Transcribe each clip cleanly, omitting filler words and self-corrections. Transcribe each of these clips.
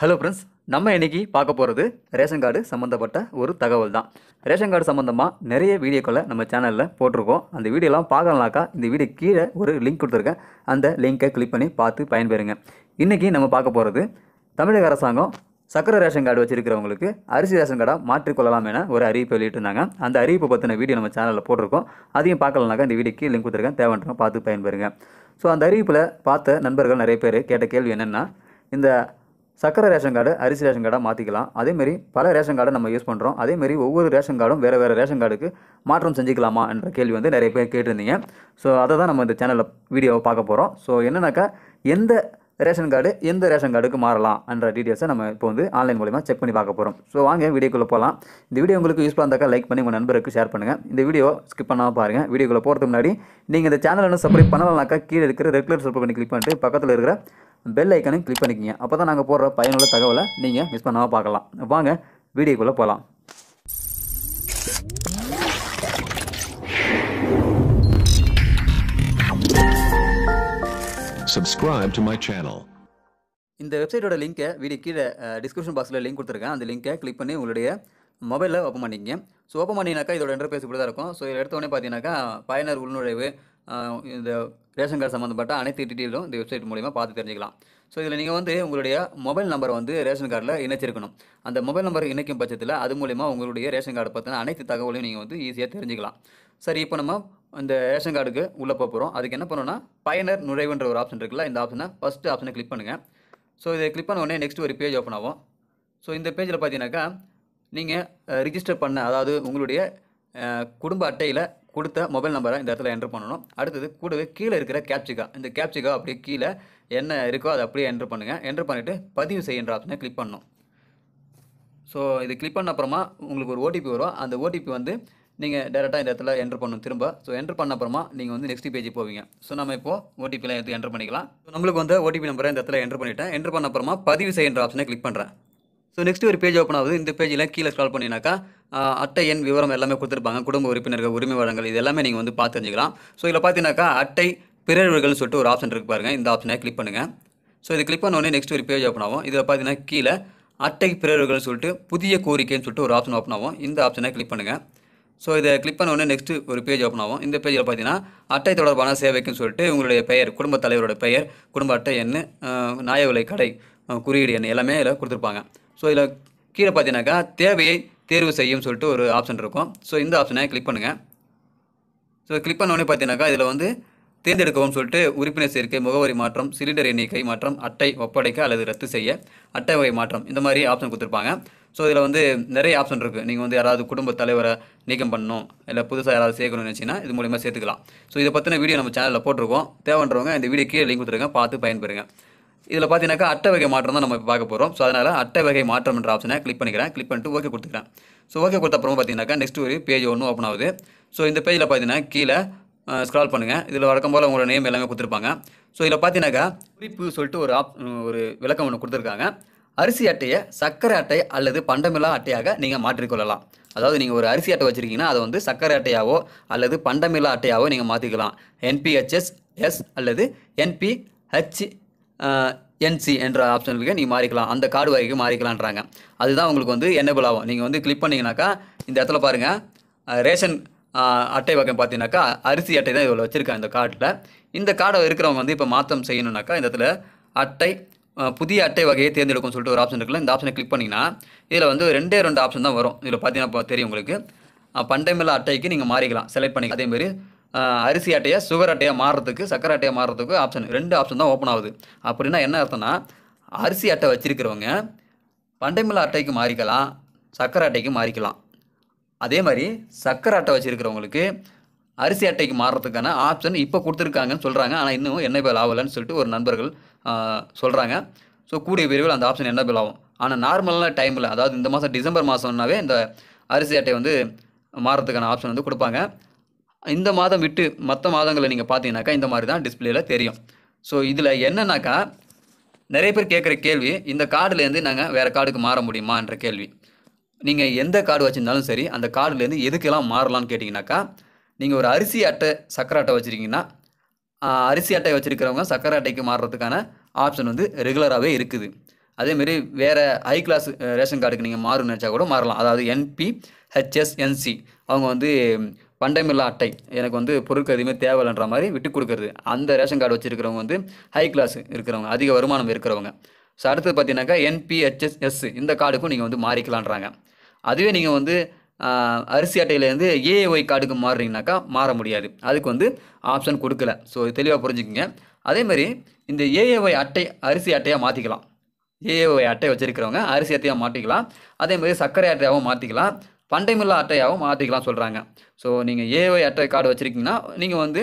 Hello friends, நம்ம இன்னைக்கு பார்க்க போகிறது ரேஷன் கார்டு சம்மந்தப்பட்ட ஒரு தகவல் தான். ரேஷன் கார்டு சம்மந்தமாக நிறைய வீடியோக்களை நம்ம சேனலில் போட்டிருக்கோம். அந்த வீடியோலாம் பார்க்கலனாக்கா இந்த வீடியோ கீழே ஒரு லிங்க் கொடுத்துருக்கேன். அந்த லிங்கை கிளிக் பண்ணி பார்த்து பயன்பெறுங்க. இன்றைக்கி நம்ம பார்க்க போகிறது தமிழக அரசாங்கம் சக்கரை ரேஷன் கார்டு வச்சிருக்கிறவங்களுக்கு அரிசி ரேஷன் கார்டாக மாற்றிக்கொள்ளலாம் என ஒரு அறிவிப்பு வெளியிட்டிருந்தாங்க. அந்த அறிவிப்பை பற்றின வீடியோ நம்ம சேனலில் போட்டிருக்கோம். அதையும் பார்க்கலனாக்கா இந்த வீடியோக்கு லிங்க் கொடுத்துருக்கேன், தேவைன்றவங்க பார்த்து பயன்பெறுங்க. ஸோ அந்த அறிவிப்பில் பார்த்த நண்பர்கள் நிறைய பேர் கேட்ட கேள்வி என்னென்னா, இந்த சக்கரை ரேஷன் கார்டு அரிசி ரேஷன் கார்டாக மாற்றிக்கலாம், அதேமாரி பல ரேஷன் கார்டை நம்ம யூஸ் பண்ணுறோம், அதேமாரி ஒவ்வொரு ரேஷன் கார்டும் வேறு வேறு ரேஷன் கார்டுக்கு மாற்றம் செஞ்சுக்கலாமா என்ற கேள்வி நிறைய பேர் கேட்டிருந்தீங்க. ஸோ அதை தான் நம்ம இந்த சேனலில் வீடியோவை பார்க்க போகிறோம். ஸோ என்னன்னாக்கா, எந்த ரேஷன் கார்டு எந்த ரேஷன் கார்டுக்கு மாறலாம் என்ற டீட்டெயில்ஸை நம்ம இப்போ ஆன்லைன் மூலமா செக் பண்ணி பார்க்க போகிறோம். ஸோ வாங்க வீடியோக்குள்ளே போகலாம். இந்த வீடியோ உங்களுக்கு யூஸ்ஃபுல்லாக இருந்தாக்கா லைக் பண்ணி உங்கள் நண்பருக்கு ஷேர் பண்ணுங்கள். இந்த வீடியோ ஸ்கிப் பண்ணாமல் பாருங்கள். வீடியோக்குள்ளே போகிறதுக்கு முன்னாடி நீங்கள் இந்த சேனலை இன்னும் சப்ஸ்கிரைப் பண்ணலனாக்கா கீழே இருக்கிற ரெட் கலர் சப்ஸ்கிரைப் பண்ணி கிளிக் பண்ணிட்டு பக்கத்தில் இருக்கிற பெல் ஐக்கனையும் கிளிக் பண்ணிக்கிங்க. அப்போ தான் நாங்கள் போடுற பயனுள்ள தகவலை நீங்கள் மிஸ் பண்ணாமல் பார்க்கலாம். வாங்க வீடியோக்குள்ளே போகலாம். Subscribe to my channel. இந்த வெப்சைட்டோட லிங்கை வீடியோ கீழே டிஸ்கிரிப்ஷன் பாக்ஸில் லிங்க் கொடுத்துருக்கேன். அந்த லிங்கை கிளிக் பண்ணி உங்களுடைய மொபைலில் ஓப்பன் பண்ணிக்கங்க. ஸோ ஓப்பன் பண்ணினாக்கா இதோட இன்டர்ஃபேஸ் இப்படி தான் இருக்கும். ஸோ இதில் எடுத்தோடனே பார்த்தீங்கன்னாக்கா பயனர் உள்நுழைவு, இந்த ரேஷன் கார்டு சம்மந்தப்பட்ட அனைத்து டீட்டெயிலும் இந்த வெப்சைட் மூலிமா பார்த்து தெரிஞ்சுக்கலாம். ஸோ இதில் நீங்கள் உங்களுடைய மொபைல் நம்பரை ரேஷன் கார்டில் இணைச்சிருக்கணும். அந்த மொபைல் நம்பர் இணைக்கும் பட்சத்தில் அது மூலிமா உங்களுடைய ரேஷன் கார்டை பற்றின அனைத்து தகவலையும் நீங்கள் ஈஸியாக தெரிஞ்சுக்கலாம். சரி, இப்போ நம்ம இந்த ரேஷன் கார்டுக்கு உள்ளே போகிறோம். அதுக்கு என்ன பண்ணணும்னா, பயனர் நுழைவுன்ற ஒரு ஆப்ஷன் இருக்குல்ல, இந்த ஆப்ஷனை ஃபஸ்ட்டு ஆப்ஷனை கிளிக் பண்ணுங்கள். ஸோ இதை கிளிக் பண்ண உடனே நெக்ஸ்ட் ஒரு பேஜ் ஓப்பன் ஆகும். ஸோ இந்த பேஜில் பார்த்தீங்கன்னாக்கா நீங்கள் ரிஜிஸ்டர் பண்ண, அதாவது உங்களுடைய குடும்ப அட்டையில் கொடுத்த மொபைல் நம்பரை இந்த இடத்துல என்ட்ரு பண்ணணும். அடுத்தது கூடவே கீழே இருக்கிற கேப்சிகா, இந்த கேப்சிகா அப்படியே கீழே என்ன இருக்கோ அதை அப்படியே என்ட்ரு பண்ணுங்கள். என்ட்ரு பண்ணிவிட்டு பதிவு செய்கின்ற ஆப்ஷனை கிளிக் பண்ணணும். ஸோ இது கிளிக் பண்ண அப்புறமா உங்களுக்கு ஒரு ஓடிபி வரும். அந்த ஓடிபி நீங்கள் டேரெக்டாக இந்த இடத்துல என்ட்ரு பண்ணணும் திரும்ப. ஸோ என்ட்ரு பண்ண அப்புறமா நீங்கள் நெக்ஸ்ட் பேஜ் போவீங்க. ஸோ நம்ம இப்போது ஓடிபியில் எடுத்து என்ட்ரு பண்ணிக்கலாம். ஸோ நம்மளுக்கு ஓடிபி நம்பரை இந்த இடத்துல என்ட்ரு பண்ணிவிட்டேன். என்ட்ரு பண்ண அப்புறமா பதிவு செய்கின்ற ஆப்ஷனை கிளிக் பண்ணுறேன். ஸோ நெக்ஸ்ட் ஒரு பேஜ் ஓப்பன் ஆகுது. இந்த பேஜில் கீழே ஸ்க்ரால் பண்ணினாக்கா அட்டை எண் விவரம் எல்லாமே கொடுத்துருப்பாங்க. குடும்ப உறுப்பினர்கள், உரிமை வழங்கல், இது எல்லாமே நீங்கள் பார்த்து தெரிஞ்சுக்கலாம். ஸோ இதில் பார்த்தீங்கன்னாக்கா அட்டை பிறழ்வுகள்னு சொல்லிட்டு ஒரு ஆப்ஷன் இருக்குது பாருங்கள். இந்த ஆப்ஷனை கிளிக் பண்ணுங்கள். ஸோ இது கிளிக் பண்ண உடனே நெக்ஸ்ட் ஒரு பேஜ் ஓப்பன் ஆகும். இதில் பார்த்தீங்கன்னா கீழே அட்டை பிறழ்வுகள்னு சொல்லிட்டு புதிய கோரிக்கைன்னு சொல்லிட்டு ஒரு ஆப்ஷன் ஓப்பன் ஆகும். இந்த ஆப்ஷனை கிளிக் பண்ணுங்கள். ஸோ இதை கிளிக் பண்ண உடனே நெக்ஸ்ட்டு ஒரு பேஜ் ஓப்பன் ஆகும். இந்த பேஜில் பார்த்தீங்கன்னா அட்டை தொடர்பான சேவைக்குன்னு சொல்லிட்டு உங்களுடைய பெயர், குடும்ப தலைவரோட பெயர், குடும்ப அட்டை எண், நியாய விலை கடை குறியீடு எண் எல்லாமே இதில் கொடுத்துருப்பாங்க. ஸோ இதில் கீழே பார்த்தீங்கன்னாக்கா தேவையை தேர்வு செய்யும் சொல்லிட்டு ஒரு ஆப்ஷன் இருக்கும். ஸோ இந்த ஆப்ஷனை கிளிக் பண்ணுங்கள். ஸோ கிளிக் பண்ண உடனே பார்த்தீங்கன்னாக்கா இதில் தேர்ந்தெடுக்கவும் சொல்லிட்டு உறுப்பினர் சேர்க்கை, முகவரி மாற்றம், சிலிண்டர் எண்ணிக்கை மாற்றம், அட்டை ஒப்படைக்க அல்லது ரத்து செய்ய, அட்டை வகை மாற்றம், இந்த மாதிரி ஆப்ஷன் கொடுத்துருப்பாங்க. ஸோ இதில் நிறைய ஆப்ஷன் இருக்குது. நீங்கள் யாராவது குடும்ப தலைவரை நீக்கம் பண்ணணும், இல்லை புதுசாக யாராவது சேர்க்கணும்னு நினச்சிங்கன்னா இது மூலிமா சேர்த்துக்கலாம். ஸோ இதை பற்றின வீடியோ நம்ம சேனலில் போட்டிருக்கோம். தேவைன்றவங்க இந்த வீடியோ கீழே லிங்க் கொடுத்துருக்கேன், பார்த்து பயன்பெறுங்க. இதில் பார்த்தீங்கன்னாக்கா அட்டை வகை மாற்றம் தான் நம்ம பார்க்க போகிறோம். ஸோ அதனால் அட்டை வகை மாற்றம் என்ற ஆப்ஷனை கிளிக் பண்ணிக்கிறேன். கிளிக் பண்ணிட்டு ஓகே கொடுத்துக்கிறேன். ஸோ ஓகே கொடுத்த அப்புறமா பார்த்தீங்கன்னாக்கா நெக்ஸ்ட் ஒரு பேஜ் ஒன்று ஓப்பன் ஆகுது. ஸோ இந்த பேஜில் பார்த்தீங்கன்னா கீழே ஸ்க்ரால் பண்ணுங்கள். இதில் வழக்கம் போல் உங்களோட நேம் எல்லாமே கொடுத்துருப்பாங்க. ஸோ இதில் பார்த்தீங்கன்னாக்கா குறிப்பு சொல்லிட்டு ஒரு விளக்கம் ஒன்று கொடுத்துருக்காங்க. அரிசி அட்டையை சர்க்கரை அட்டை அல்லது பண்டமில்லா அட்டையாக நீங்கள் மாற்றிக்கொள்ளலாம். அதாவது நீங்கள் ஒரு அரிசி அட்டை வச்சுருக்கீங்கன்னா அதை சர்க்கரை அட்டையாவோ அல்லது பண்டமில்லா அட்டையாவோ நீங்கள் மாற்றிக்கலாம். NPHS அல்லது NPHNC என்ற ஆப்ஷனுக்கு நீங்கள் மாறிக்கலாம். அந்த கார்டு வகைக்கு மாறிக்கலான்றாங்க. அதுதான் உங்களுக்கு எனேபிள் ஆகும். நீங்கள் கிளிக் பண்ணிங்கனாக்கா இந்த இடத்துல பாருங்கள், ரேஷன் அட்டை வகை பார்த்தீங்கன்னாக்கா அரிசி அட்டை தான் இதில் வச்சுருக்காங்க இந்த கார்டில். இந்த கார்டை இருக்கிறவங்க இப்போ மாற்றம் செய்யணுன்னாக்கா இந்த இடத்துல அட்டை புதிய அட்டை வகையை தேர்ந்தெடுக்கும் சொல்லிட்டு ஒரு ஆப்ஷன் இருக்குல்ல, இந்த ஆப்ஷனை கிளிக் பண்ணிங்கன்னா இதில் ரெண்டு ஆப்ஷன் தான் வரும். இதில் பார்த்தீங்கன்னா தெரியும் உங்களுக்கு, பண்டமில்லா அட்டைக்கு நீங்கள் மாறிக்கலாம், செலக்ட் பண்ணிக்கலாம். அதேமாதிரி அரிசி அட்டையை சுகர் அட்டையாக மாறுறதுக்கு, சக்கரை அட்டையாக மாறுறதுக்கு ரெண்டு ஆப்ஷன் தான் ஓப்பன் ஆகுது. அப்படின்னா என்ன அர்த்தம்னா, அரிசி அட்டை வச்சிருக்கிறவங்க பண்டமில்லா அட்டைக்கு மாறிக்கலாம், சக்கரை அட்டைக்கு மாறிக்கலாம். அதே மாதிரி சக்கரை அட்டை வச்சுருக்கிறவங்களுக்கு அரிசி அட்டைக்கு மாறுறதுக்கான ஆப்ஷன் இப்போ கொடுத்துருக்காங்கன்னு சொல்கிறாங்க. ஆனால் இன்னும் என்னபிள் ஆகலைன்னு சொல்லிட்டு ஒரு நண்பர்கள் சொல்கிறாங்க. ஸோ கூடிய விரைவில் அந்த ஆப்ஷன் என்னபிள் ஆகும். ஆனால் நார்மலான டைமில், அதாவது இந்த மாதம் டிசம்பர் மாதம்னாவே இந்த அரிசி அட்டை மாறுறதுக்கான ஆப்ஷன் கொடுப்பாங்க. இந்த மாதம் விட்டு மற்ற மாதங்களை நீங்கள் பார்த்தீங்கன்னாக்கா இந்த மாதிரி தான் டிஸ்பிளேயில் தெரியும். ஸோ இதில் என்னன்னாக்கா நிறைய பேர் கேட்குற கேள்வி, இந்த கார்டுலேருந்து நாங்கள் வேறு கார்டுக்கு மாற முடியுமா என்ற கேள்வி. நீங்கள் எந்த கார்டு வச்சுருந்தாலும் சரி, அந்த கார்டுலேருந்து எதுக்கெல்லாம் மாறலான்னு கேட்டிங்கனாக்கா, நீங்கள் ஒரு அரிசி அட்டை சக்கரை அட்டை வச்சுருக்கீங்கன்னா அரிசி அட்டை வச்சுருக்கிறவங்க சக்கரை அட்டைக்கு மாறுறதுக்கான ஆப்ஷன் ரெகுலராகவே இருக்குது. அதேமாரி வேறு ஹை கிளாஸ் ரேஷன் கார்டுக்கு நீங்கள் மாறணும்னு நினச்சா கூட மாறலாம். அதாவது என்பி, ஹெச்எஸ்என்சி அவங்க வந்து பண்டமில்லா அட்டை எனக்கு வந்து பொருட்கள் எதுவுமே தேவையில்லைன்ற மாதிரி விட்டு கொடுக்குறது. அந்த ரேஷன் கார்டு வச்சுருக்கிறவங்க வந்து ஹை கிளாஸ் இருக்கிறவங்க, அதிக வருமானம் இருக்கிறவங்க. ஸோ அடுத்தது பார்த்தீங்கன்னாக்கா என்பிஹெச்எஸ்எஸ் இந்த கார்டுக்கும் நீங்கள் வந்து மாறிக்கலான்றாங்க. அதுவே நீங்கள் வந்து அரிசி அட்டையிலேருந்து ஏஏஒய் கார்டுக்கு மாறுறீங்கனாக்கா மாற முடியாது. அதுக்கு வந்து ஆப்ஷன் கொடுக்கல. ஸோ தெளிவாக புரிஞ்சுக்குங்க. அதேமாதிரி இந்த ஏஏஒய் அட்டை அரிசி அட்டையாக மாற்றிக்கலாம். ஏஏஒய் அட்டை வச்சுருக்கிறவங்க அரிசி அட்டையாக மாற்றிக்கலாம். அதேமாதிரி சர்க்கரை அட்டையாகவும் மாற்றிக்கலாம். பண்டமில்லா அட்டையாகவும் மாற்றிக்கலாம் சொல்கிறாங்க. ஸோ நீங்கள் ஏஏஒய் அட்டை கார்டு வச்சுருக்கீங்கன்னா நீங்கள் வந்து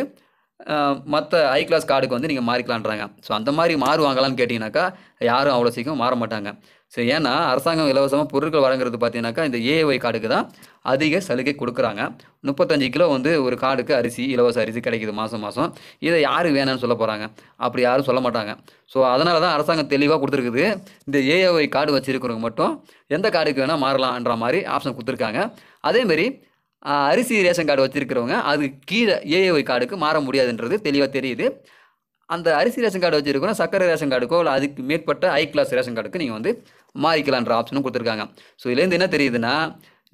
மற்ற ஹை கிளாஸ் கார்டுக்கு வந்து நீங்கள் மாறிக்கலான்றாங்க. ஸோ அந்த மாதிரி மாறுவாங்களான்னு கேட்டிங்கனாக்கா யாரும் அவ்வளோ சீக்கிரம் மாற மாட்டாங்க. ஸோ ஏன்னா அரசாங்கம் இலவசமாக பொருட்கள் வழங்குறது பார்த்தீங்கன்னாக்கா இந்த ஏஏஒய் கார்டுக்கு தான் அதிக சலுகை கொடுக்குறாங்க. 35 கிலோ வந்து ஒரு கார்டுக்கு அரிசி, இலவச அரிசி கிடைக்குது மாதம் மாதம். இதை யார் வேணான்னு சொல்ல போகிறாங்க? அப்படி யாரும் சொல்ல மாட்டாங்க. ஸோ அதனால தான் அரசாங்கம் தெளிவாக கொடுத்துருக்குது. இந்த ஏஏஒய் கார்டு வச்சுருக்கிறவங்க மட்டும் எந்த கார்டுக்கு வேணால் மாறலான்ற மாதிரி ஆப்ஷன் கொடுத்துருக்காங்க. அதேமாரி அரிசி ரேஷன் கார்டு வச்சுருக்கிறவங்க அது கீழே ஏஏஒய் கார்டுக்கு மாற முடியாதுன்றது தெளிவாக தெரியுது. அந்த அரிசி ரேஷன் கார்டு வச்சுருக்கோம் சர்க்கரை ரேஷன் கார்டுக்கோ இல்லை அதுக்கு மேற்பட்ட ஹை கிளாஸ் ரேஷன் கார்டுக்கு நீங்கள் வந்து மாறிக்கலான்ற ஆப்ஷனும் கொடுத்துருக்காங்க. ஸோ இதுலேருந்து என்ன தெரியுதுன்னா,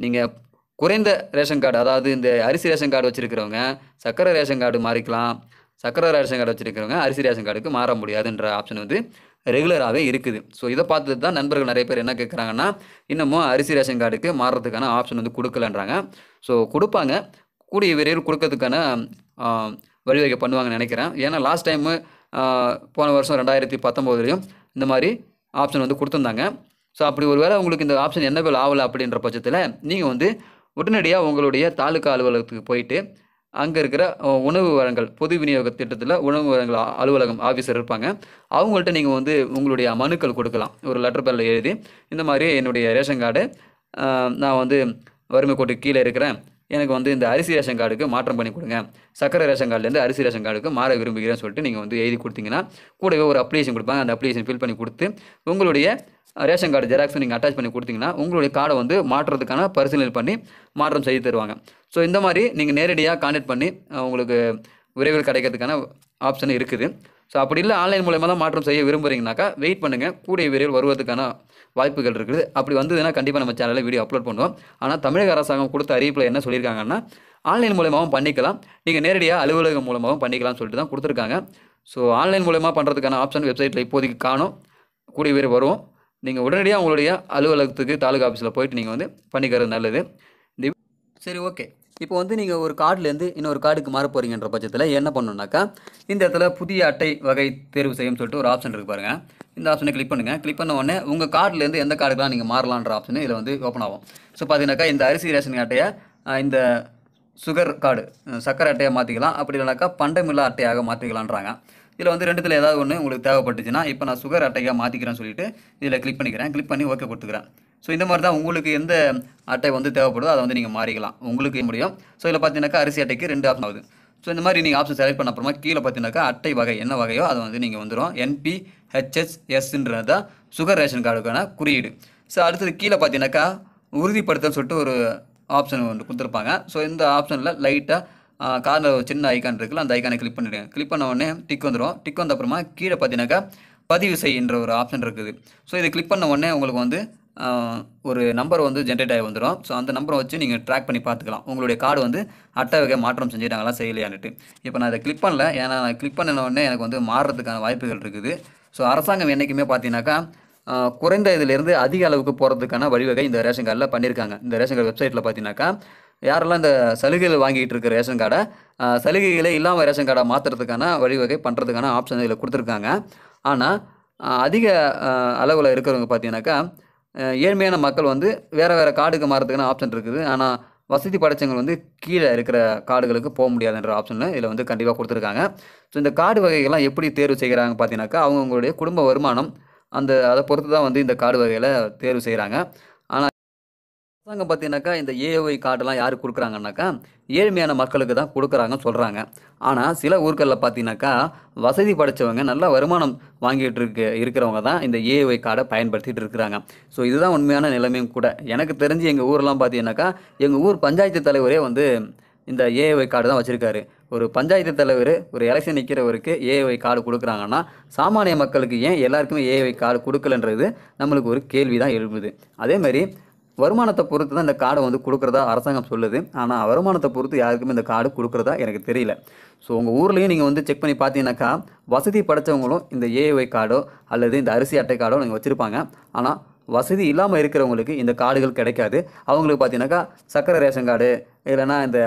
நீங்கள் குறைந்த ரேஷன் கார்டு அதாவது இந்த அரிசி ரேஷன் கார்டு வச்சுருக்கிறவங்க சர்க்கரை ரேஷன் கார்டு மாறிக்கலாம். சர்க்கரை ரேஷன் கார்டு வச்சுருக்கிறவங்க அரிசி ரேஷன் கார்டுக்கு மாற முடியாதுன்ற ஆப்ஷன் வந்து ரெகுலராகவே இருக்குது. ஸோ இதை பார்த்துட்டு தான் நண்பர்கள் நிறைய பேர் என்ன கேட்குறாங்கன்னா, இன்னமும் அரிசி ரேஷன் கார்டுக்கு மாறுறதுக்கான ஆப்ஷன் வந்து கொடுக்கலன்றாங்க. ஸோ கொடுப்பாங்க, கூடிய விரைவில் கொடுக்கறதுக்கான வழிவகை பண்ணுவாங்கன்னு நினைக்கிறேன். ஏன்னா லாஸ்ட் டைமு போன வருஷம் 2019 இந்த மாதிரி ஆப்ஷன் வந்து கொடுத்துருந்தாங்க. ஸோ அப்படி ஒரு வேளை உங்களுக்கு இந்த ஆப்ஷன் என்னபிள் ஆகலை அப்படின்ற பட்சத்தில் நீங்கள் வந்து உடனடியாக உங்களுடைய தாலுக்கா அலுவலகத்துக்கு போயிட்டு அங்கே இருக்கிற உணவு வழங்கல் பொது விநியோக திட்டத்தில் உணவு வழங்கல் அலுவலகம் ஆஃபீஸர் இருப்பாங்க. அவங்கள்ட்ட நீங்கள் வந்து உங்களுடைய மனுக்கள் கொடுக்கலாம். ஒரு லெட்டர் பேரில் எழுதி இந்த மாதிரி என்னுடைய ரேஷன் கார்டு நான் வந்து வறுமை கோட்டுக்கு கீழே இருக்கிறேன், எனக்கு வந்து இந்த அரிசி ரேஷன் கார்டுக்கு மாற்றம் பண்ணி கொடுங்க, சர்க்கரை ரேஷன் கார்டுலேருந்து அரிசி ரேஷன் கார்டுக்கு மாற விரும்புகிறேன்னு சொல்லிட்டு நீங்கள் வந்து எழுதி கொடுத்தீங்கன்னா கூடவே ஒரு அப்ளிகேஷன் கொடுப்பாங்க. அந்த அப்ளிகேஷன் ஃபில் பண்ணி கொடுத்து உங்களுடைய ரேஷன் கார்டு ஜெராக்ஸ் நீங்கள் அட்டாச் பண்ணி கொடுத்தீங்கன்னா உங்களுடைய கார்டை வந்து மாற்றுறதுக்கான பரிசீலனை பண்ணி மாற்றம் செய்து தருவாங்க. ஸோ இந்த மாதிரி நீங்கள் நேரடியாக கான்டாக்ட் பண்ணி உங்களுக்கு விரைவில் கிடைக்கிறதுக்கான ஆப்ஷன் இருக்குது. ஸோ அப்படி இல்லை ஆன்லைன் மூலமாக தான் மாற்றம் செய்ய விரும்புகிறீங்கனாக்கா வெயிட் பண்ணுங்கள், கூடிய விரைவில் வருவதற்கான வாய்ப்புகள் இருக்குது. அப்படி வந்ததுன்னா கண்டிப்பாக நம்ம சேனலில் வீடியோ அப்லோட் பண்ணுவோம். ஆனால் தமிழக அரசாங்கம் கொடுத்த அறிவிப்பில் என்ன சொல்லியிருக்காங்கன்னா, ஆன்லைன் மூலமாகவும் பண்ணிக்கலாம், நீங்கள் நேரடியாக அலுவலகம் மூலமாகவும் பண்ணிக்கலாம்னு சொல்லிட்டு தான் கொடுத்துருக்காங்க. ஸோ ஆன்லைன் மூலமாக பண்ணுறதுக்கான ஆப்ஷன் வெப்சைட்டில் இப்போதைக்கு காணும், கூடிய விரைவில் வரும். நீங்கள் உடனடியாக உங்களுடைய அலுவலகத்துக்கு தாலுகா ஆஃபீஸில் போயிட்டு நீங்கள் வந்து பண்ணிக்கிறது நல்லது. சரி, ஓகே. இப்போ வந்து நீங்கள் ஒரு கார்டுலேருந்து இன்னொரு கார்டுக்கு மாற போகிறீங்கன்ற பட்சத்தில் என்ன பண்ணணுன்னாக்கா, இந்த இடத்துல புதிய அட்டை வகை தேர்வு செய்யும் சொல்லிட்டு ஒரு ஆப்ஷன் இருக்குது பாருங்கள். இந்த ஆப்ஷனை கிளிக் பண்ணுங்கள். கிளிக் பண்ண உடனே உங்கள் கார்டுலேருந்து எந்த கார்டுக்கெலாம் நீங்கள் மாறலான்ற ஆப்ஷன் இதில் வந்து ஓப்பன் ஆகும். ஸோ பார்த்தீங்கன்னாக்கா இந்த அரிசி ரேஷன் அட்டையை இந்த சுகர் கார்டு சர்க்கரை அட்டையை மாற்றிக்கலாம், அப்படி இல்லைனாக்கா பண்டமில்லா அட்டையாக மாற்றிக்கலான்றாங்க. இதில் வந்து ரெண்டுத்தில் ஏதாவது ஒன்று உங்களுக்கு தேவைப்பட்டுச்சுன்னா இப்போ நான் சுகர் அட்டையாக மாற்றிக்கிறேன்னு சொல்லிட்டு இதில் கிளிக் பண்ணிக்கிறேன். கிளிக் பண்ணி ஓகே கொடுத்துக்கிறேன். ஸோ இந்த மாதிரி தான் உங்களுக்கு எந்த அட்டை வந்து தேவைப்படுதோ அதை வந்து நீங்கள் மாறிக்கலாம், உங்களுக்கு முடியும். ஸோ இதில் பார்த்தீங்கன்னாக்கா அரிசி அட்டைக்கு 2 ஆப்ஷன் ஆகுது. ஸோ இந்த மாதிரி நீங்கள் ஆப்ஷன் செலக்ட் பண்ண அப்புறமா கீழே பார்த்தீங்கன்னாக்கா அட்டை வகை என்ன வகையோ அதை வந்து நீங்கள் வந்துடும். என்பிஹெச்எஸ்எஸ்ன்றது தான் சுகர் ரேஷன் கார்டுக்கான குறியீடு. ஸோ அடுத்தது கீழே பார்த்தீங்கன்னாக்கா உறுதிப்படுத்தல் சொல்லிட்டு ஒரு ஆப்ஷன் வந்து கொடுத்துருப்பாங்க. ஸோ இந்த ஆப்ஷனில் லைட்டாக கார்னர் ஒரு சின்ன ஐக்கான் இருக்குல்ல, அந்த ஐக்கானை கிளிக் பண்ணிவிடுங்க. கிளிக் பண்ண உடனே டிக் வந்துடும். டிக் வந்த அப்புறமா கீழே பார்த்தீங்கன்னாக்கா பதிவு செய்கின்ற ஒரு ஆப்ஷன் இருக்குது. ஸோ இதை கிளிக் பண்ண உடனே உங்களுக்கு வந்து ஒரு நம்பர் வந்து ஜென்ரேட் ஆகி வந்துடும். ஸோ அந்த நம்பரை வச்சு நீங்கள் ட்ராக் பண்ணி பார்த்துக்கலாம் உங்களுடைய கார்டு வந்து அட்டை வகை மாற்றம் செஞ்சுட்டாங்களா செய்யலையான்ட்டு. இப்போ நான் இதை கிளிக் பண்ணல, ஏன்னா நான் கிளிக் பண்ண உடனே எனக்கு வந்து மாறுறதுக்கான வாய்ப்புகள் இருக்குது. ஸோ அரசாங்கம் என்றைக்குமே பார்த்தீங்கன்னாக்கா குறைந்த இதிலேருந்து அதிக அளவுக்கு போகிறதுக்கான வழிவகை இந்த ரேஷன் கார்டில் பண்ணியிருக்காங்க. இந்த ரேஷன் கார்டு வெப்சைட்டில் பார்த்தீங்கன்னாக்கா யாரெல்லாம் இந்த சலுகைகள் வாங்கிட்டு இருக்கிற ரேஷன் கார்டை சலுகைகளே இல்லாமல் ரேஷன் கார்டை மாற்றுறதுக்கான வழிவகை பண்ணுறதுக்கான ஆப்ஷன் இதில் கொடுத்துருக்காங்க. ஆனால் அதிக அளவில் இருக்கிறவங்க பார்த்தீங்கன்னாக்கா ஏழ்மையான மக்கள் வந்து வேறு கார்டுக்கு மாறுறதுக்கான ஆப்ஷன் இருக்குது. ஆனால் வசதி படைச்சவங்க வந்து கீழே இருக்கிற கார்டுகளுக்கு போக முடியாதுன்ற ஆப்ஷன் இதில் வந்து கண்டிப்பாக கொடுத்துருக்காங்க. ஸோ இந்த கார்டு வகைகள்லாம் எப்படி தேர்வு செய்கிறாங்க பார்த்தீங்கன்னாக்கா அவங்களுடைய குடும்ப வருமானம் அதை பொறுத்து தான் வந்து இந்த கார்டு வகையில் தேர்வு செய்கிறாங்க. ஆனால் அரசாங்கம் பார்த்தீங்கன்னாக்கா இந்த ஏஓஐ கார்டெல்லாம் யாருக்கு கொடுக்குறாங்கன்னாக்கா ஏழ்மையான மக்களுக்கு தான் கொடுக்குறாங்கன்னு சொல்கிறாங்க. ஆனால் சில ஊர்களில் பார்த்தீங்கன்னாக்கா வசதி படைத்தவங்க நல்ல வருமானம் வாங்கிட்டு இருக்கிறவங்க தான் இந்த ஏஓஐ கார்டை பயன்படுத்திகிட்டு இருக்கிறாங்க. ஸோ இதுதான் உண்மையான நிலைமையும் கூட. எனக்கு தெரிஞ்சு எங்கள் ஊரெலாம் பார்த்தீங்கன்னாக்கா எங்கள் ஊர் பஞ்சாயத்து தலைவரே வந்து இந்த ஏஐஒய் கார்டு தான் வச்சுருக்காரு. ஒரு பஞ்சாயத்து தலைவர் ஒரு எலெக்ஷன் நிற்கிறவருக்கு ஏஐஒய் கார்டு கொடுக்குறாங்கன்னா, சாமானிய மக்களுக்கு ஏன் எல்லாருக்குமே ஏஐஒய் கார்டு கொடுக்கலன்றது நம்மளுக்கு ஒரு கேள்வி தான் எழுப்புது. அதேமாதிரி வருமானத்தை பொறுத்து தான் இந்த கார்டை வந்து கொடுக்குறதா அரசாங்கம் சொல்லுது. ஆனால் வருமானத்தை பொறுத்து யாருக்குமே இந்த கார்டு கொடுக்குறதா எனக்கு தெரியல. ஸோ உங்கள் ஊர்லேயும் நீங்கள் வந்து செக் பண்ணி பார்த்தீங்கன்னாக்கா, வசதி படைத்தவங்களும் இந்த ஏஐஒய் கார்டோ அல்லது இந்த அரிசி அட்டை கார்டோ நீங்கள் வச்சுருப்பாங்க. ஆனால் வசதி இல்லாமல் இருக்கிறவங்களுக்கு இந்த கார்டுகள் கிடைக்காது. அவங்களுக்கு பார்த்தீங்கன்னாக்கா சக்கரை ரேஷன் கார்டு இல்லைன்னா இந்த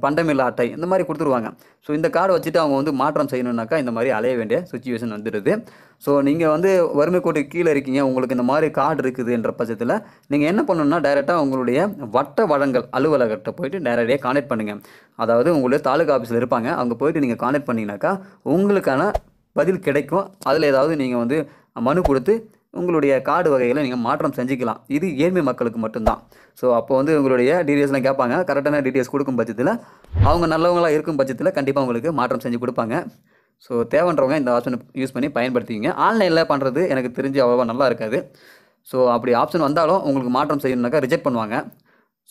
பண்டமில்லா அட்டை இந்த மாதிரி கொடுத்துருவாங்க. ஸோ இந்த கார்டை வச்சுட்டு அவங்க வந்து மாற்றம் செய்யணுன்னாக்கா இந்த மாதிரி அலைய வேண்டிய சுச்சுவேஷன் வந்துடுது. ஸோ நீங்கள் வந்து வறுமை கோட்டுக்கு கீழே இருக்கீங்க, உங்களுக்கு இந்த மாதிரி கார்டு இருக்குதுன்ற பட்சத்தில் நீங்கள் என்ன பண்ணணும்னா, டைரெக்டாக உங்களுடைய வட்ட வழங்கல் அலுவலகத்தை போயிட்டு நேரடியாக கான்டாக்ட் பண்ணுங்கள். அதாவது உங்களுடைய தாலுகா ஆஃபீஸில் இருப்பாங்க, அங்கே போயிட்டு நீங்கள் கான்டாக்ட் பண்ணிங்கனாக்கா உங்களுக்கான பதில் கிடைக்கும். அதில் ஏதாவது நீங்கள் வந்து மனு கொடுத்து உங்களுடைய கார்டு வகைகளை நீங்கள் மாற்றம் செஞ்சுக்கலாம். இது ஏழ்மை மக்களுக்கு மட்டும்தான். ஸோ அப்போ வந்து உங்களுடைய டீட்டெயில்ஸ்லாம் கேட்பாங்க. கரெக்டான டீட்டெயில்ஸ் கொடுக்கும் பட்சத்தில் அவங்க நல்லவங்களாக இருக்கும் பட்சத்தில் கண்டிப்பாக உங்களுக்கு மாற்றம் செஞ்சு கொடுப்பாங்க. ஸோ தேவைன்றவங்க இந்த ஆப்ஷனை யூஸ் பண்ணி பயன்படுத்திங்க. ஆன்லைனில் பண்ணுறது எனக்கு தெரிஞ்சு அவ்வளோவா நல்லா இருக்காது. ஸோ அப்படி ஆப்ஷன் வந்தாலும் உங்களுக்கு மாற்றம் செய்யணுன்னாக்கா ரிஜெக்ட் பண்ணுவாங்க.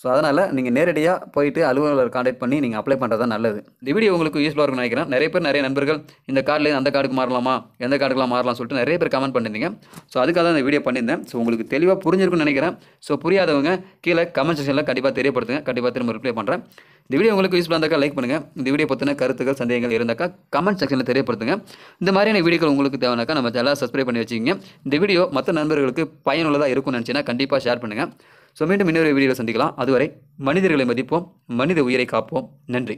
ஸோ அதனால் நீங்கள் நேரடியாக போயிட்டு அலுவலர் கான்டாக்ட் பண்ணி நீங்கள் அப்ளை பண்ணுறது தான் நல்லது. இந்த வீடியோ உங்களுக்கு யூஸ்ஃபுல்லாக இருக்கும்னு நினைக்கிறேன். நிறைய பேர் நிறைய நண்பர்கள் இந்த கார்டுலேருந்து அந்த கார்டுக்கு மாறலாமா, எந்த கார்டுக்கெலாம் மாறலாம் சொல்லிட்டு நிறைய பேர் கமெண்ட் பண்ணியிருந்தீங்க. ஸோ அதுக்காக தான் இந்த வீடியோ பண்ணியிருந்தேன். ஸோ உங்களுக்கு தெளிவாக புரிஞ்சிருக்குன்னு நினைக்கிறேன். ஸோ புரியாதவங்க கீழே கமெண்ட் செக்ஷனில் கண்டிப்பாக தெரியப்படுத்துங்க. கண்டிப்பாக திரும்ப ரிப்ளை பண்ணுறேன். இந்த வீடியோ உங்களுக்கு யூஸ்ஃபுல்லாக இருந்தாக்கா லைக் பண்ணுங்கள். இந்த வீடியோ பற்றின கருத்துக்கள் சந்தேகங்கள் இருந்தாக்கா கமெண்ட் செக்ஷனில் தெரியப்படுத்துங்க. இந்த மாதிரியான வீடியோக்கள் உங்களுக்கு தேவைனாக்கா நம்ம சேனலை சப்ஸ்கிரைப் பண்ணி வச்சுக்கிங்க. இந்த வீடியோ மற்ற நண்பர்களுக்கு பயனுள்ளதாக இருக்கும்னு நினச்சின்னா கண்டிப்பாக ஷேர் பண்ணுங்கள். ஸோ மீண்டும் இன்னொரு வீடியோவில் சந்திக்கலாம். அதுவரை மனிதர்களை மதிப்போம், மனித உயிரை காப்போம். நன்றி.